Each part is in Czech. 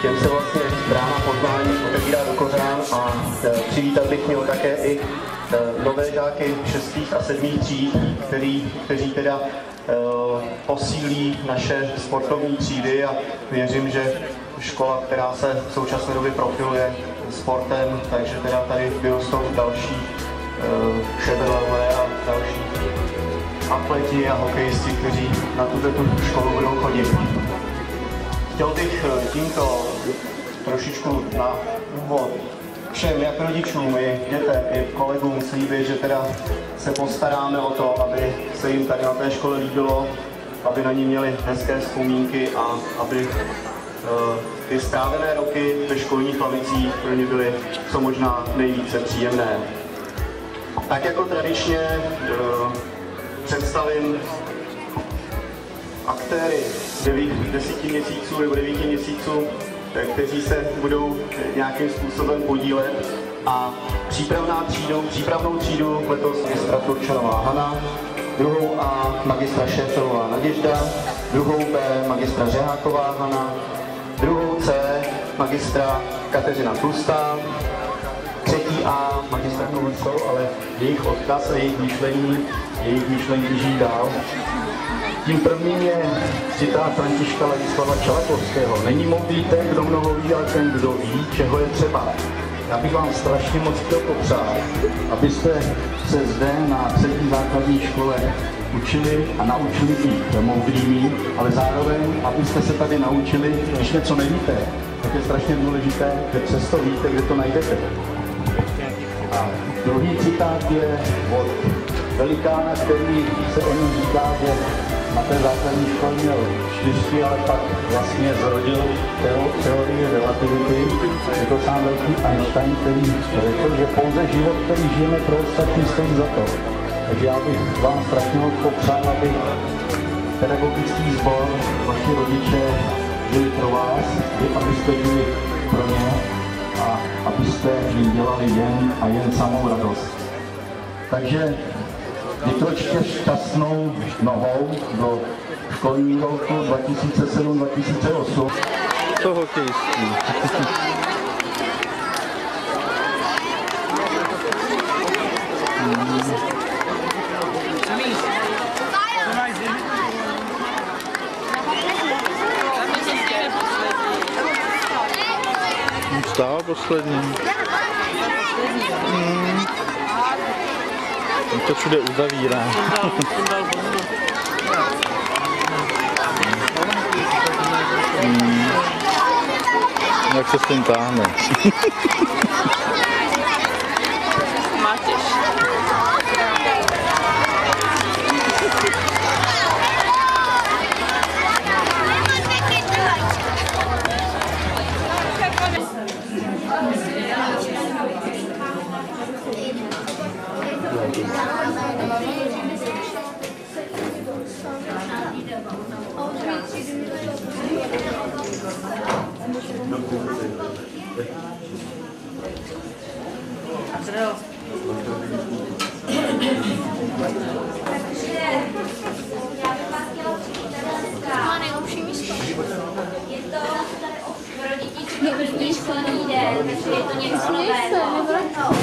Těm se vlastně brána poznání otevírá do kořán a přivítat bych měl také i nové žáky 6. a 7. tříd, kteří teda posílí naše sportovní třídy a věřím, že škola, která se v současné době profiluje sportem, takže teda tady vyrostou další šebelalové a další atleti a hokejisti, kteří na tuto školu budou chodit. Chtěl bych tímto trošičku na úvod všem, jak rodičům, i dětem, i kolegům slíbit, že teda se postaráme o to, aby se jim tady na té škole líbilo, aby na ní měli hezké vzpomínky a aby ty strávené roky ve školních lavicích pro ně byly co možná nejvíce příjemné. Tak jako tradičně představím aktéry 10 měsíců nebo 9 měsíců, kteří se budou nějakým způsobem podílet a přípravnou třídu letos magistra Turčanová Hana, druhou A magistra Šéfelová Naděžda, druhou B magistra Řeháková Hana, druhou C magistra Kateřina Tlustá, třetí A magistra Kovrcov, ale jejich odkaz a jejich myšlení běží dál. Tím prvním je citát Františka Ladislava Čalakovského. Není moudrý ten, kdo mnoho ví, ale ten, kdo ví, čeho je třeba. Já bych vám strašně moc chtěl popřát, abyste se zde na 3. základní škole učili a naučili být moudrými, ale zároveň, abyste se tady naučili, když něco nevíte, tak je strašně důležité, že přesto víte, kde to najdete. A druhý citát je od velikána, který se o něm říká, že na té základní škole měl 4, ale pak vlastně zrodil teorii relativity. Je to sám velký Einstein, který řekl, že pouze život, který žijeme pro ostatní, stojí za to. Takže já bych vám strašně moc popřál, aby pedagogický sbor, vaši rodiče žili pro vás, vy abyste žili pro ně a abyste jim dělali jen a jen samou radost. Takže vykročte šťastnou nohou do školního roku 2007-2008. To hokejistí. Vstál poslední. To všude uzavírá. Jak se s tím táhne. Má nejlepší místo. Je to pro děti první školní den, takže je to něco nového.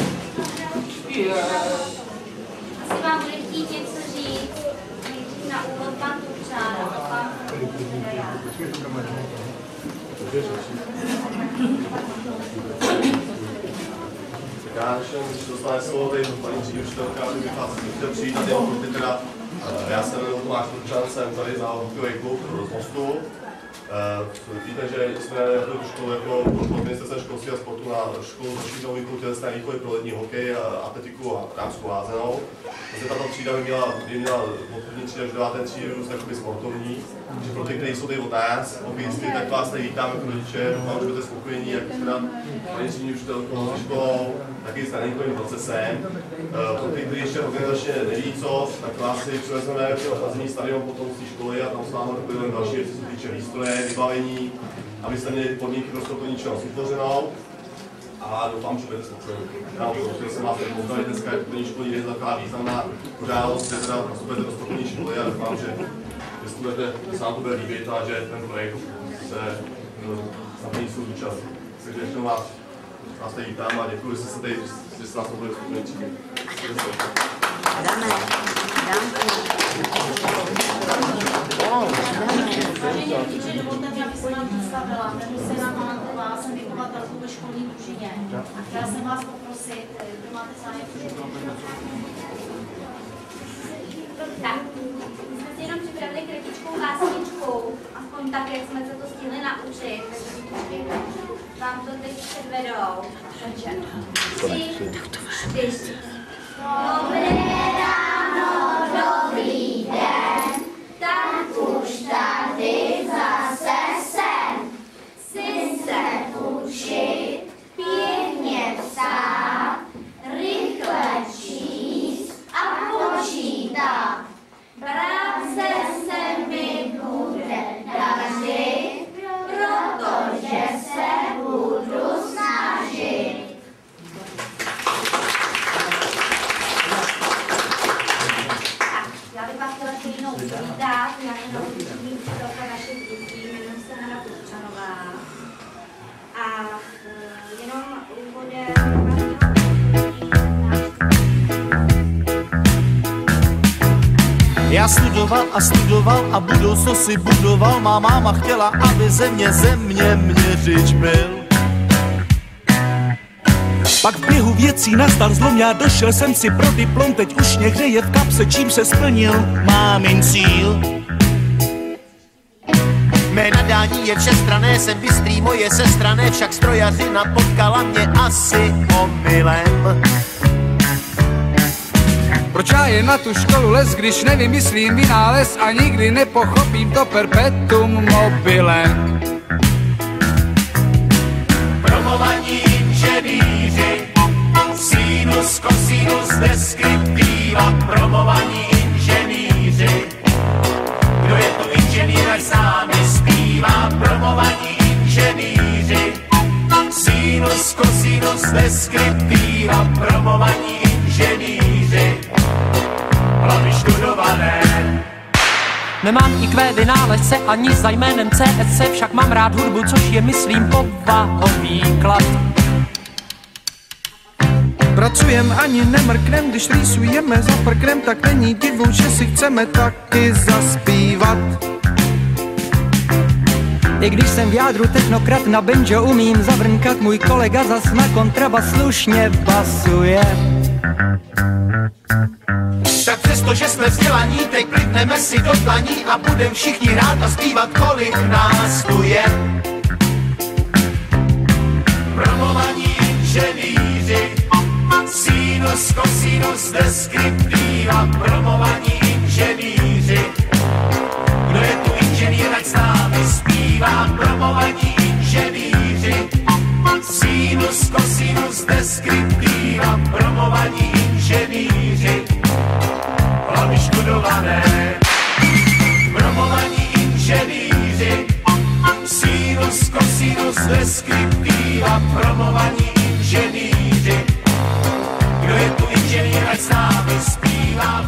Asi vám bude chtít něco říct, nejdřív na úvod pan Tučár a pak já když dostane slovo tady paní učitelka, bych vás chtěl přijít tady o teda, já jsem Tomáš Turčan, jsem tady za hokejový klub z Mostu. Víte, že jsme tu školu jako pod ministerstvem školství a sportu na školu rozšířenou výchovu tělesné výchovy pro lední hokej, atletiku a rámskou házenou. Vlastně tato třída by měla od první třídy až do 9. třídy růst jakoby sportovní. Takže pro ty, kteří jsou tady od nás, hokejisty, tak vás tady vítám jako rodiče, doufám, že budete spokojení, jak teda paní třídní učitelkou se školou, taky s tréninkovým procesem. Pro ty, kteří ještě organizačně neví co, tak vás si přivezeme na zimní stadion potom z té školy a tam s vámi doplňujeme další věci, co se týče výstroje, vybavení, abyste měli podmínky pro sportovní činnost vytvořenou. A doufám, že budete spokojení. Protože jsem vás tady pozdravit, dneska je sportovní školní den taková významná událost, že teda nastupujete do sportovní školy a doufám, že se vám to bude líbit a že ten projekt se samý jsou zúčastní. Takže ještě vás tady vítám a děkuji, že jste nás mohli spokojení třídit. Vážení, dovolte mi, abych se vám představila. Jmenuji se Jana Malanková, jsem vychovatelkou ve školní družině. A chtěla jsem vás poprosit, kdo máte zájem Tak, my jsme si jenom připravili kratičkou básničku, aspoň tak, jak jsme se to stihli naučit, takže vám to teď předvedou. Takže 3, 4. Dobré ráno, dobrý den, tak už tady zase jsem. Chci se učit, pěkně psát, rychle číst a počítat. Práce se mi bude dařit, protože se budu snažit. Tak, já bych vás chtěla ještě jednou uvítat, já jenom učení učitelka našich dětí, jmenuji se Hana Turčanová. A jenom úvodem Já studoval a budoucnost si budoval. Má máma chtěla, aby země měřič byl. Pak v běhu věcí nastal zlom, já došel jsem si pro diplom. Teď už mě hřeje v kapse, čím se splnil mámin cíl. Mé nadání je všestranné, jsem bystrý, moje sestrané, však strojařina potkala mě asi omylem. Proč já je na tu školu les, když nevymyslím vynález a nikdy nepochopím to perpetuum mobile? Promovaní inženýři, sinus, kosinus, deskriptiva. Promovaní inženýři, kdo je tu inženýr, ať sám zpívá. Promovaní inženýři, sinus, kosinus, deskriptiva. Promovaní inženýři, hlavy študované. Nemám IQ vynálezce ani za jménem CSC, však mám rád hudbu, což je, myslím, povahový klad. Pracujem ani nemrknem, když rýsujeme za prknem, tak není divu, že si chceme taky zaspívat. I když jsem v jádru technokrat, na banjo umím zavrnkat, můj kolega zas na kontrabas slušně basuje. Tak přesto, že jsme vzdělaní, teď klidneme si do dlaní a budem všichni hrát a zpívat, kolik nás tu je. Promovaní inženýři, sinus, kosinus, deskriptiva, promovaní inženýři. Kdo je tu inženýr, ať s námi zpívá, promovaní inženýři, sinus, kosinus, deskriptiva, promovaní inženýři. Hlavy študované, promovaní inženýři, sinus, kosinus, deskriptiva, promovaní inženýři. Kdo je tu inženýr, ať s námi zpívá,